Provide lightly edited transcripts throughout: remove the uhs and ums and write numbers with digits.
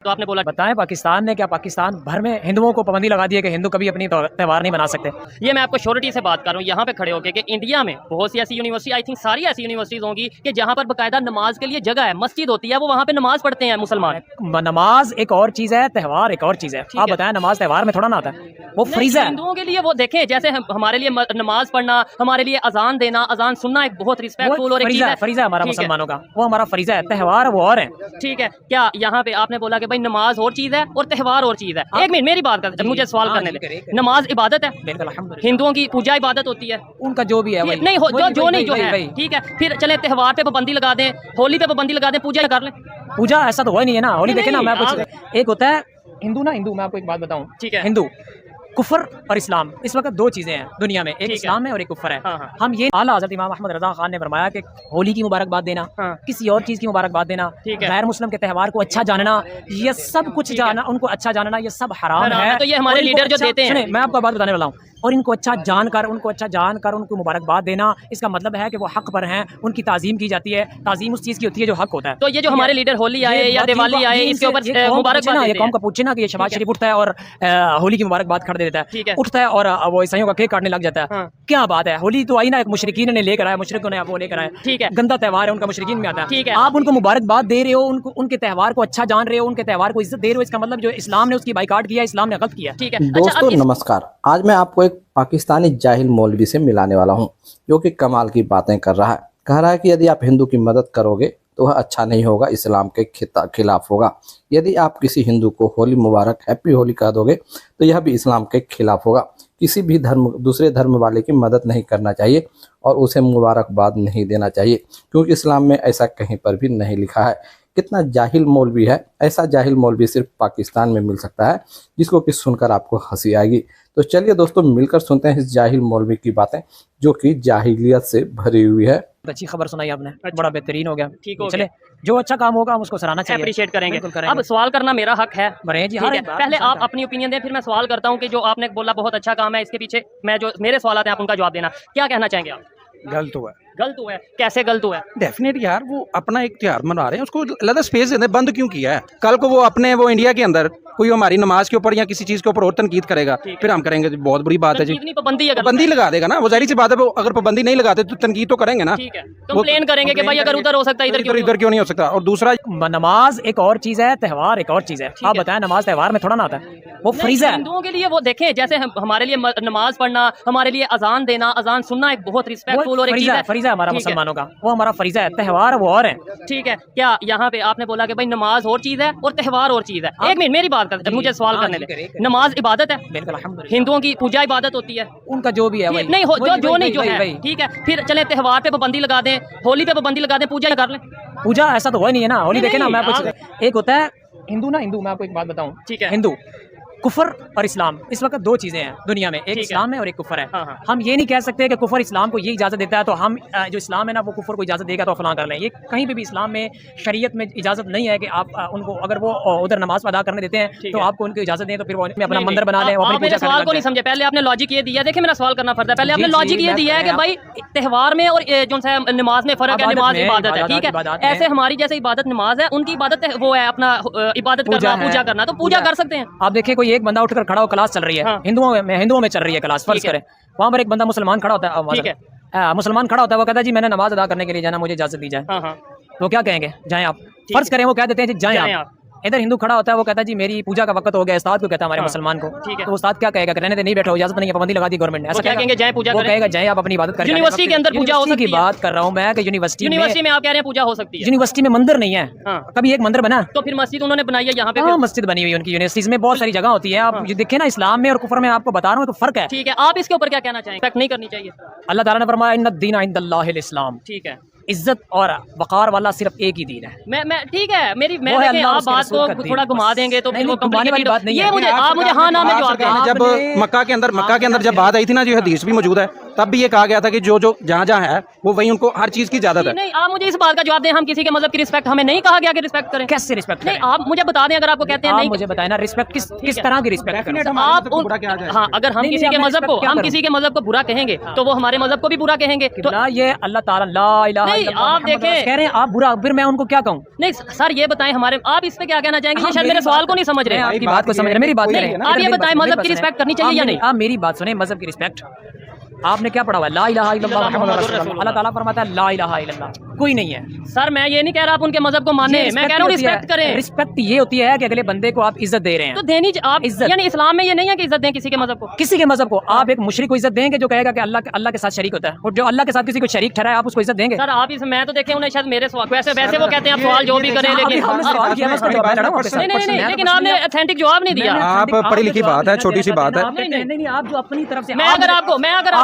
तो आपने बोला बताएं पाकिस्तान ने क्या पाकिस्तान भर में हिंदुओं को पाबंदी लगा दी है कि हिंदू कभी अपनी त्यौहार नहीं मना सकते। ये मैं आपको श्योरिटी से बात कर रहा हूँ यहाँ पे खड़े होकर कि इंडिया में बहुत सी ऐसी यूनिवर्सिटी, आई थिंक सारी ऐसी यूनिवर्सिटीज होंगी कि जहाँ पर बाकायदा नमाज के लिए जगह है, मस्जिद होती है, वो वहाँ पे नमाज पढ़ते हैं मुसलमान। नमाज एक और चीज है, त्यौहार एक और चीज है। आप बताएं नमाज त्यौहार में थोड़ा ना आता है, वो फरीजा है हिंदुओं के लिए। वो देखें जैसे हमारे लिए नमाज पढ़ना, हमारे लिए अजान देना, अजान सुनना एक बहुत रिस्पेक्टफुल और फरीजा हमारा मुसलमानों का, वो हमारा फरीजा है। त्यौहार वो और है। ठीक है, क्या यहाँ पे आपने बोला कि भाई नमाज और चीज है और त्यौहार और चीज है। एक मिनट मेरी बात कर, मुझे सवाल करने दे। नमाज इबादत है, हिंदुओं की पूजा इबादत होती है, उनका जो भी है नहीं हो जो नहीं जो है, ठीक है। फिर चले त्यौहार पे पाबंदी लगा दें, होली पे पाबंदी लगा दें, पूजा कर लें। पूजा ऐसा तो हुआ नहीं है ना। होली देखे ना, मैं कुछ एक होता है हिंदू ना, हिंदू मैं आपको एक बात बताऊं, ठीक है। हिंदू कुफर और इस्लाम, इस वक्त दो चीजें हैं दुनिया में, एक इस्लाम है और एक कुफर है। हाँ। हम ये आला हज़रत इमाम अहमद रज़ा खान ने फरमाया कि होली की मुबारकबाद देना, किसी और चीज की मुबारकबाद देना, गैर मुस्लिम के त्यौहार को अच्छा जानना, ये सब कुछ जानना, उनको अच्छा जानना, ये सब हराम है। तो ये हमारे लीडर जो देते हैं, मैं आपको बात बताने वाला हूँ, और इनको अच्छा जानकर उनको मुबारकबाद देना, इसका मतलब है कि वो हक पर हैं, उनकी ताजीम की जाती है। ताजीम उस चीज की होती है जो हक होता है। तो ये जो हमारे लीडर होली आए या दिवाली आए, इसके ऊपर मुबारकबाद, ये कौम का पूछे ना कि ये शहबाज शरीफ उठता है और होली की मुबारकबाद खड़ दे देता है, उठता है और वो ईसाइयों का केक काटने लग जाता है। क्या बात है? होली तो आई ना, एक मुशरिकीन ने लेकर आया, मुशरिकों ने वो लेकर आया, ठीक है, गंदा त्यौहार है उनका, मुशरिकीन में आता है। ठीक है, आप उनको मुबारकबाद दे रहे हो, उनके त्यौहार को अच्छा जान रहे हो, उनके त्यौहार को इज्जत दे रहे हो, इसका मतलब जो इस्लाम ने उसकी बाइकाट किया, इस्लाम ने गलत किया। ठीक है। दोस्तों नमस्कार, आज मैं आपको एक पाकिस्तानी जाहिल मौलवी से मिलाने वाला हूं, जो कि कमाल की बातें कर रहा है। कह रहा है कि यदि आप हिंदू की मदद करोगे तो वह अच्छा नहीं होगा, इस्लाम के खिलाफ होगा। यदि आप किसी हिंदू को होली मुबारक, हैप्पी होली कह दोगे तो यह भी इस्लाम के खिलाफ होगा। किसी भी दूसरे धर्म वाले की मदद नहीं करना चाहिए और उसे मुबारकबाद नहीं देना चाहिए, क्योंकि इस्लाम में ऐसा कहीं पर भी नहीं लिखा है। कितना जाहिल मौलवी है! ऐसा जाहिल मौलवी सिर्फ पाकिस्तान में मिल सकता है, जिसको कि सुनकर आपको हंसी आएगी। तो चलिए दोस्तों, मिलकर सुनते हैं इस जाहिल मौलवी की बातें, जो कि जाहिलियत से भरी हुई है। अच्छी खबर सुनाई आपने, बड़ा बेहतरीन हो गया। ठीक हो चले, जो अच्छा काम होगा हम उसको सराहना चाहिए, अप्रिशिएट करेंगे। अब सवाल करना मेरा हक है। जी, पहले आप अपनी ओपिनियन दें, फिर मैं सवाल करता हूं कि जो आपने बोला बहुत अच्छा काम है, इसके पीछे मैं जो मेरे सवाल हैं आप उनका जवाब देना। क्या कहना चाहेंगे आप? गलत हुआ है। गलत हुआ है? कैसे गलत हुआ है? डेफिनेट यार, वो अपना एक त्योहार मना रहे हैं, उसको अलग स्पेस देते, बंद क्यों किया है? कल को वो इंडिया के अंदर कोई हमारी नमाज के ऊपर या किसी चीज के ऊपर और तनकीद करेगा, फिर हम करेंगे, बहुत बुरी बात है जी। पाबंदी लगा देगा ना, वो जाहिर सी बात है, अगर पाबंदी नहीं लगाते तो तनकीद तो करेंगे ना, कंप्लेन करेंगे कि भाई अगर उधर हो सकता है इधर क्यों नहीं हो सकता। और दूसरा, नमाज एक और चीज है, त्यौहार एक और चीज है। आप बताएं नमाज त्यौहार में थोड़ा ना आता है, वो फरीजा है। हिंदुओं के लिए वो देखें जैसे हमारे लिए नमाज पढ़ना, हमारे लिए अजान देना, अजान सुनना एक बहुत रिस्पेक्टफुल और फरीजा हमारा मुसलमानों का, वो हमारा फरीजा है। त्यौहार वो और है। ठीक है, क्या यहाँ पे आपने बोला कि भाई नमाज और चीज है और त्यौहार और चीज है। एक मिनट मेरी बात कर, मुझे सवाल करने दे। नमाज इबादत है, हिंदुओं की पूजा इबादत होती है, उनका जो भी है, नहीं हो जो नहीं जो है, ठीक है। फिर चले त्यौहार पे पाबंदी लगा दें, होली पे पाबंदी लगा दें, पूजा कर लें। पूजा ऐसा तो हुआ नहीं है ना। होली देखे ना, मैं कुछ एक होता है हिंदू ना, हिंदू मैं आपको एक बात बताऊं, ठीक है। हिंदू कुफर और इस्लाम, इस वक्त दो चीजें हैं दुनिया में, एक इस्लाम है और एक कुफर है। हम ये नहीं कह सकते कि कुफर इस्लाम को ये इजाजत देता है तो हम जो इस्लाम है ना वो कुफर को इजाजत देगा तो फलां कर लें। ये कहीं पे भी इस्लाम में, शरीयत में इजाजत नहीं है कि आप उनको, अगर वो उधर नमाज अदा करने देते हैं तो आपको उनकी इजाजत दें, तो फिर वो अपना मंदिर बना लें, अपनी पूजा सवाल को नहीं समझे। पहले आपने लॉजिक ये दिया, देखिए मेरा सवाल करना फर्ज है, पहले आपने लॉजिक ये दिया है कि भाई त्यौहार में और जो है नमाज में फर्क है, नमाज इबादत है, ठीक है। ऐसे हमारी जैसे इबादत नमाज है, उनकी इबादत वो है अपना इबादत करना, पूजा करना, तो पूजा कर सकते हैं। आप देखिए कोई एक बंदा उठकर खड़ा, क्लास चल रही है, हिंदुओं में चल रही है क्लास, फर्ज करें, वहाँ पर एक बंदा मुसलमान खड़ा होता है, मुसलमान खड़ा होता है, वो कहता है जी मैंने नमाज अदा करने के लिए जाना, मुझे इजाजत दी जाए। तो क्या कहेंगे? जाएं आप। फर्ज करें वो कह देते हैं जाएं आप। इधर हिंदू खड़ा होता है, वो कहता है जी मेरी पूजा का वक्त हो गया, उस्ताद को कहता है हमारे मुसलमान को, तो उस्ताद क्या कहेगा? रहने दे, नहीं बैठो, इजाजत नहीं है, पाबंदी लगा दी गवर्नमेंट ने, ऐसा कहेंगे? जाए पूजा, वो कहेगा जाए आप अपनी इबादत करें। यूनिवर्सिटी के अंदर पूजा हो सकती है, बात कर रहा हूँ मैं कि यूनिवर्सिटी में आप कह रहे हैं पूजा हो सकती है। यूनिवर्सिटी में मंदिर नहीं है, कभी एक मंदिर बना तो फिर मस्जिद उन्होंने बनाई है यहाँ पे, मस्जिद बनी हुई उनकी यूनिवर्सिटीज में, बहुत सारी जगह होती है। आप देखें ना, इस्लाम में और कुफर में आपको बता रहा हूँ तो फर्क है। ठीक है, आप इसके ऊपर क्या कहना चाहेंगे? नहीं करनी चाहिए। अल्लाह ताला ने फरमाया इन्नद दीन इंदल्लाहिल इस्लाम, ठीक है, इज्जत और वकार वाला सिर्फ एक ही दीन है। मैं ठीक है, आप बात को थोड़ा घुमा देंगे तो घुमाने वाली बात नहीं है। मुझे हाँ ना में जवाब देना। जब मक्का के अंदर जब बात आई थी ना, जो हदीस भी मौजूद है, तब भी ये कहा गया था कि जो जो जहाँ जहाँ है वो वहीं उनको हर चीज़ की इजाज़त है। नहीं, आप मुझे इस बात का जवाब दें, हम किसी के मजहब की रिस्पेक्ट, हमें नहीं कहा गया कि रिस्पेक्ट करें। कैसे रिस्पेक्ट? नहीं, आप मुझे बता दें, अगर आपको कहते हैं आप नहीं, मुझे बताएं ना, रिस्पेक्ट किस तरह की रिस्पेक्ट करें? आप हाँ, अगर हम किसी के मजहब को किसी के मजहब को बुरा कहेंगे तो वो हमारे मजहब को भी बुरा कहेंगे। तो ये अल्लाह ताला ला इलाहा नहीं, इल्लल्लाह आप मुहम्मद देखें, कह रहे हैं आप बुरा, फिर मैं उनको क्या कहूँ? नहीं सर, ये बताएं हमारे, आप इस पे क्या कहना चाहेंगे? ये शायद मेरे सवाल को नहीं समझ रहे। आपकी बात को समझ रहे, मेरी बात करें। आप ये बताएं, मजहब की रिस्पेक्ट करनी चाहिए या नहीं? आप मेरी बात सुने, मजहब की रिस्पेक्ट आपने क्या पढ़ा हुआ है? ला इलाहा इल्लल्लाह मुहम्मद रसूलुल्लाह। अल्लाह ताला फरमाता है ला इलाहा इल्लल्लाह, कोई नहीं है। सर मैं ये नहीं कह रहा आप उनके मजहब को माने, मैं कह रहा हूँ रिस्पेक्ट करें। रिस्पेक्ट ये होती है कि अगले बंदे को आप इज्जत दे रहे हैं, तो देनी आप इज्जत, यानी इस्लाम में ये नहीं है कि इज्जत दें किसी के मजहब को। किसी के मजहब को आप एक मुशरिक को इज्जत देंगे जो कहेगा कि अल्लाह के साथ शरीक होता है, और जो अल्लाह के साथ किसी को शरीक ठहराए आप उसको इज्जत देंगे? सर आप इस, मैं तो देखे उन्हें शायद मेरे सवाल वैसे वो कहते हैं आप सवाल जो भी करें, लेकिन लेकिन आपने ऑथेंटिक जवाब नहीं दिया। आप पढ़ी लिखी बात है, छोटी सी बात है। नहीं, आप जो अपनी तरफ से, मैं अगर आपको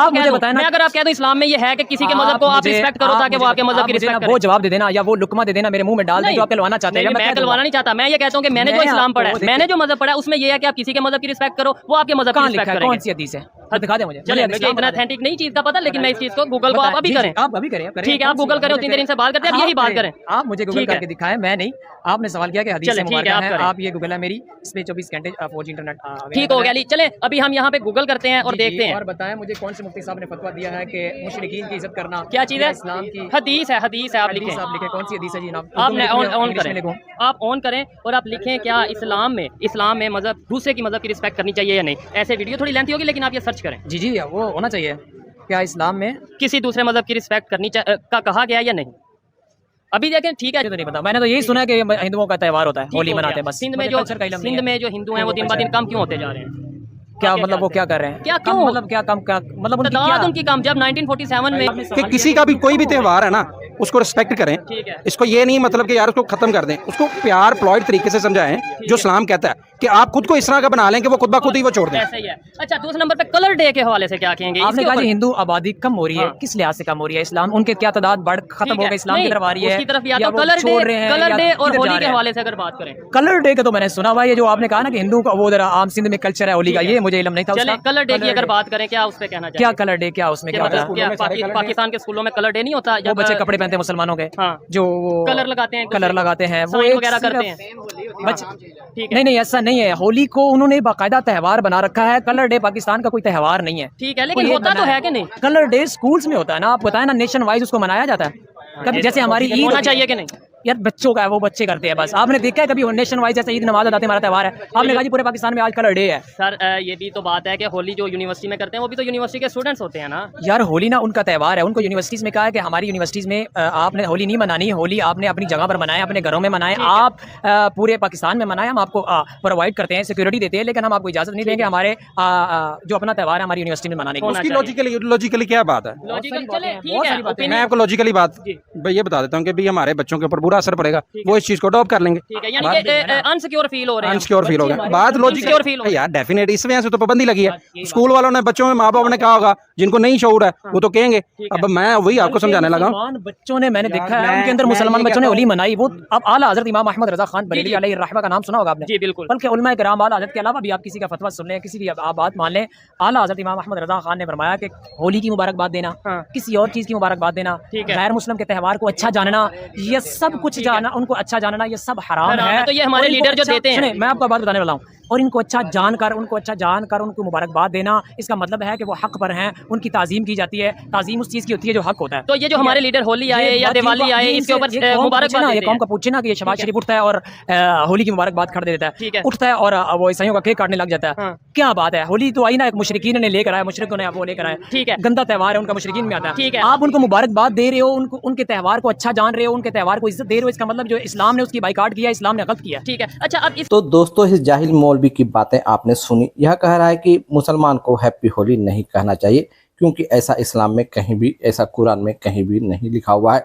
मुझे बताएं ना, अगर आप कह दो इस्लाम में ये है कि किसी के मजहब को आप रिस्पेक्ट करो ताकि वो आपके मजहब की रिस्पेक्ट करे। वो जवाब दे देना या वो लुकमा दे देना, मेरे मुंह में डाल दे जो आप कहलवाना चाहते हैं। मैं कहलवाना नहीं चाहता, मैं ये कहता हूँ कि मैंने जो इस्लाम पढ़ा है, मैंने जो मजहब पढ़ा है उसमें ये है कि आप किसी के मजहब की रिस्पेक्ट करो, वो आपके मजहब की रिस्पेक्ट करेंगे। कौन सी हदीस है? दिखा दे मुझे। चलिए, मुझे इतना ऑथेंटिक नहीं चीज का पता, लेकिन मैं इस चीज को गूगल को आप अभी करें। आप अभी करें, ठीक है, आप गूगल करें, 3 दिन से बात करते हैं, यही बात करें। आप मुझे गूगल करके दिखाएं, मैं नहीं। आपने सवाल किया कि हदीस से मुबारक है, आप ये गूगल है मेरी, इसमें 24 घंटे 4G इंटरनेट। ठीक हो गया, चले अभी हम यहाँ पे गूगल करते हैं और देखते हैं। और बताएं मुझे कौन से मुफ्ती साहब ने फतवा दिया है कि मुशरिकीन की इज्जत करना क्या चीज है? इस्लाम की हदीस है, हदीस है, आप लिखें। आप लिखें कौन सी हदीस है जी? आपने ऑन करें, आप ऑन करें और आप लिखें क्या इस्लाम में मजहब दूसरे की मजहब की रिस्पेक्ट करनी चाहिए या नहीं। ऐसे वीडियो थोड़ी लेंथी होगी, लेकिन आप ये सर्च करें। जी वो होना चाहिए। क्या इस्लाम में किसी दूसरे मजहब की रिस्पेक्ट करनी का कहा गया या नहीं? अभी देखें, ठीक है, तो नहीं पता, मैंने तो यही सुना है कि हिंदुओं का त्यौहार होता है, होली मनाते हैं बस। सिंध में जो हिंदू हैं वो दिन ब दिन कम क्यों होते जा रहे हैं? क्या मतलब वो क्या कर रहे हैं? क्या क्यों मतलब क्या कम, क्या मतलब उनकी कम? जब 1947 में कि किसी का भी कोई भी त्यौहार है ना, उसको रिस्पेक्ट करें। ठीक है, इसको ये नहीं मतलब कि यार उसको खत्म कर दें, उसको प्यार प्लॉइड तरीके से समझाएं जो इस्लाम कहता है कि आप खुद को इस तरह का बना लें कि वो खुद ब खुद ही वो छोड़ दें। ऐसा ही है। अच्छा, दूसरे नंबर पे कलर डे के हवाले से क्या कहेंगे? आपने कहा हिंदू आबादी कम हो रही है, किस लिहाज से कम हो रही है? इस्लाम उनके क्या तादाद बढ़ खत्म हो गई, इस्लाम की तरफ आ रही है, उसकी तरफ या तो कलर डे और होली के हवाले से अगर बात करें। कलर डे का तो मैंने सुना हुआ है, जो आपने कहा ना कि हिंदू का वो जरा आम सिंध में कल्चर है होली का, ये मुझे इल्म नहीं था। चले कलर डे की अगर बात करें, क्या उस पे कहना चाहिए? क्या कलर डे, क्या उसमें क्या होता है? पाकिस्तान के स्कूलों में कलर डे नहीं होता? वो बच्चे कपड़े पहनते हैं मुसलमानों के, जो कलर लगाते हैं, वो वगैरह करते हैं बच्चे। नहीं, ऐसा नहीं है। होली को उन्होंने बाकायदा त्यौहार बना रखा है। कलर डे पाकिस्तान का कोई त्यौहार नहीं है। ठीक है, लेकिन होता तो है कि नहीं? कलर डे स्कूल्स में होता है ना, आप बताएं ना, नेशन वाइज उसको मनाया जाता है। कभी जैसे हमारी ईद होना चाहिए कि नहीं? यार बच्चों का है, वो बच्चे करते हैं बस। आपने देखा है कभी नेशन वाइज जैसे ईद नमाज अदा हमारा त्यौहार है? आपने कहा जी पूरे पाकिस्तान में आज कलर डे है। सर ये भी तो बात है कि होली जो यूनिवर्सिटी में करते हैं वो भी तो यूनिवर्सिटी के स्टूडेंट्स होते हैं ना यार। होली ना उनका त्यौहार है, उनको यूनिवर्सिटीज में कहा है कि हमारी यूनिवर्सिटीज में आपने होली नहीं मनानी, होली आपने अपनी जगह पर मनाएं, अपने घरों में मनाएं, आप पूरे पाकिस्तान में मनाएं, हम आपको प्रोवाइड करते हैं, सिक्योरिटी देते हैं, लेकिन हम आपको इजाजत नहीं देंगे हमारे जो अपना त्यौहार है हमारी यूनिवर्सिटी में मनाने की। लॉजिकली क्या बात है? मैं आपको लॉजिकली बात ये बता देता हूँ कि भाई हमारे बच्चों के ऊपर बुरा असर पड़ेगा, वो इस चीज को अडॉप्ट कर लेंगे। अनसिक्योर फील हो रहे हैं, अनसिक्योर फील होगा। बात लॉजिकल यार, डेफिनेट इस वजह से तो पाबंदी लगी है। स्कूल वालों ने बच्चों में, माँ बाप ने कहा होगा, जिनको नहीं शऊर है वो तो कहेंगे। अब मैं वही आपको समझाने लगा हूँ। बच्चों ने, मैंने देखा है उनके अंदर मुसलमान बच्चों ने होली मनाई। वो अब आला हज़रत इमाम अहमद रज़ा खान बरेलवी अलैहि रहमह का नाम सुना होगा आपने? जी बिल्कुल। बल्कि उलमा किराम आला हज़रत के अलावा भी आप किसी का फतवा सुन लें, किसी भी आप बात मान लें, आला हज़रत इमाम अहमद रज़ा खान ने फरमाया कि होली की मुबारकबाद देना, किसी और चीज़ की मुबारकबाद देना, गैर मुस्लिम के त्यौहार को अच्छा जानना, ये सब कुछ जानना, उनको अच्छा जानना, ये सब हराम है। तो ये हमारे लीडर जो देते हैं, मैं आपको बात बताने वाला हूँ, और इनको अच्छा जानकर उनको मुबारकबाद देना, इसका मतलब है कि वो हक पर हैं, उनकी ताज़ीम की जाती है। ताज़ीम उस चीज़ की होती है जो हक होता है। तो ये जो हमारे लीडर होली आए या दिवाली आए, इसके ऊपर मुबारकबाद, ये कौम का पूछे ना कि ये शहबाज शरीफ उठता है और होली की मुबारकबाद खड़ देता है, उठता है और वो ईसाइयों का केक काटने लग जाता है। क्या बात है? होली तो आई ना, एक मुशरिकीन ने लेकर आया, मुशरिकों ने वो लेकर आया, ठीक है, गंदा त्यौहार है उनका, मुशरिकीन में आता है। आप उनको मुबारकबाद दे रहे हो, उनके त्यौहार को अच्छा जान रहे हो, उनके त्यौहार को इज्जत दे रहे हो, इसका मतलब जो इस्लाम ने उसकी बाइकाट किया, इस्लाम ने गलत किया। ठीक है। अच्छा, अब तो दोस्तों, इस जाहिल मौलवी की बातें आपने सुनी। यह कह रहा है कि मुसलमान को हैप्पी होली नहीं कहना चाहिए, क्योंकि ऐसा इस्लाम में कहीं भी, ऐसा कुरान में कहीं भी नहीं लिखा हुआ है,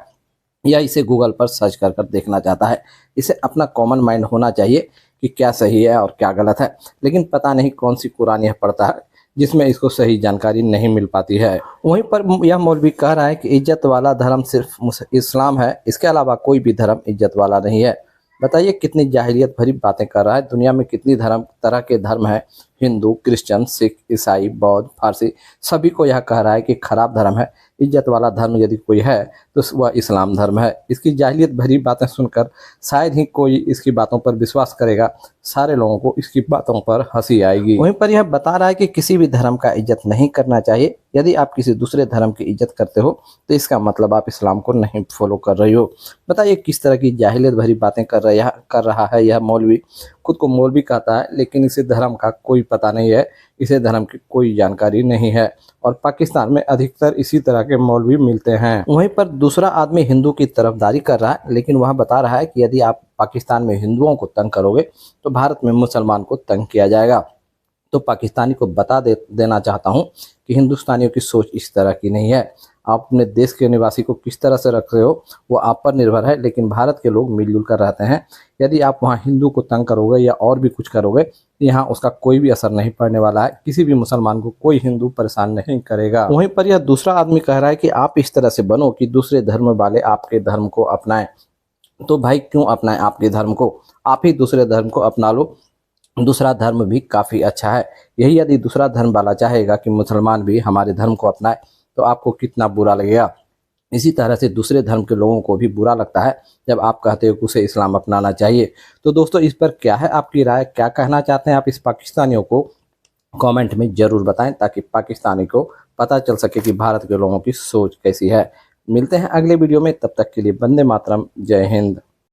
या इसे गूगल पर सर्च कर देखना चाहता है। इसे अपना कॉमन माइंड होना चाहिए कि क्या सही है और क्या गलत है, लेकिन पता नहीं कौन सी कुरान यह पढ़ता है जिसमें इसको सही जानकारी नहीं मिल पाती है। वहीं पर यह मौलवी कह रहा है कि इज्जत वाला धर्म सिर्फ इस्लाम है, इसके अलावा कोई भी धर्म इज्जत वाला नहीं है। बताइए कितनी जाहिलियत भरी बातें कर रहा है। दुनिया में कितनी तरह के धर्म है, हिंदू, क्रिश्चियन, सिख, ईसाई, बौद्ध, फारसी, सभी को यह कह रहा है कि खराब धर्म है। इज्जत वाला धर्म यदि कोई है तो वह इस्लाम धर्म है। इसकी जाहिलियत भरी बातें सुनकर शायद ही कोई इसकी बातों पर विश्वास करेगा। सारे लोगों को इसकी बातों पर हंसी आएगी। वहीं पर यह बता रहा है कि किसी भी धर्म का इज्जत नहीं करना चाहिए। यदि आप किसी दूसरे धर्म की इज्जत करते हो तो इसका मतलब आप इस्लाम को नहीं फॉलो कर रही हो। बताइए किस तरह की जाहिलियत भरी बातें कर रहा है यह मौलवी। खुद को मौलवी कहता है, लेकिन इसे धर्म का कोई पता नहीं है, इसे धर्म की कोई जानकारी नहीं है। और पाकिस्तान में अधिकतर इसी तरह के मौलवी मिलते हैं। वहीं पर दूसरा आदमी हिंदू की तरफदारी कर रहा है, लेकिन वह बता रहा है कि यदि आप पाकिस्तान में हिंदुओं को तंग करोगे तो भारत में मुसलमान को तंग किया जाएगा। तो पाकिस्तानी को बता देना चाहता हूं कि हिंदुस्तानियों की सोच इस तरह की नहीं है। आप अपने देश के निवासी को किस तरह से रख रहे हो वो आप पर निर्भर है, लेकिन भारत के लोग मिलजुल कर रहते हैं। यदि आप वहाँ हिंदू को तंग करोगे या और भी कुछ करोगे तो यहाँ उसका कोई भी असर नहीं पड़ने वाला है। किसी भी मुसलमान को कोई हिंदू परेशान नहीं करेगा। वहीं पर यह दूसरा आदमी कह रहा है कि आप इस तरह से बनो कि दूसरे धर्म वाले आपके धर्म को अपनाएं। तो भाई क्यों अपनाएं आपके धर्म को? आप ही दूसरे धर्म को अपना लो। दूसरा धर्म भी काफ़ी अच्छा है। यही यदि दूसरा धर्म वाला चाहेगा कि मुसलमान भी हमारे धर्म को अपनाए तो आपको कितना बुरा लगेगा। इसी तरह से दूसरे धर्म के लोगों को भी बुरा लगता है जब आप कहते हो कि उसे इस्लाम अपनाना चाहिए। तो दोस्तों इस पर क्या है आपकी राय? क्या कहना चाहते हैं आप इस पाकिस्तानियों को? कमेंट में ज़रूर बताएं ताकि पाकिस्तानी को पता चल सके कि भारत के लोगों की सोच कैसी है। मिलते हैं अगले वीडियो में, तब तक के लिए वंदे मातरम, जय हिंद।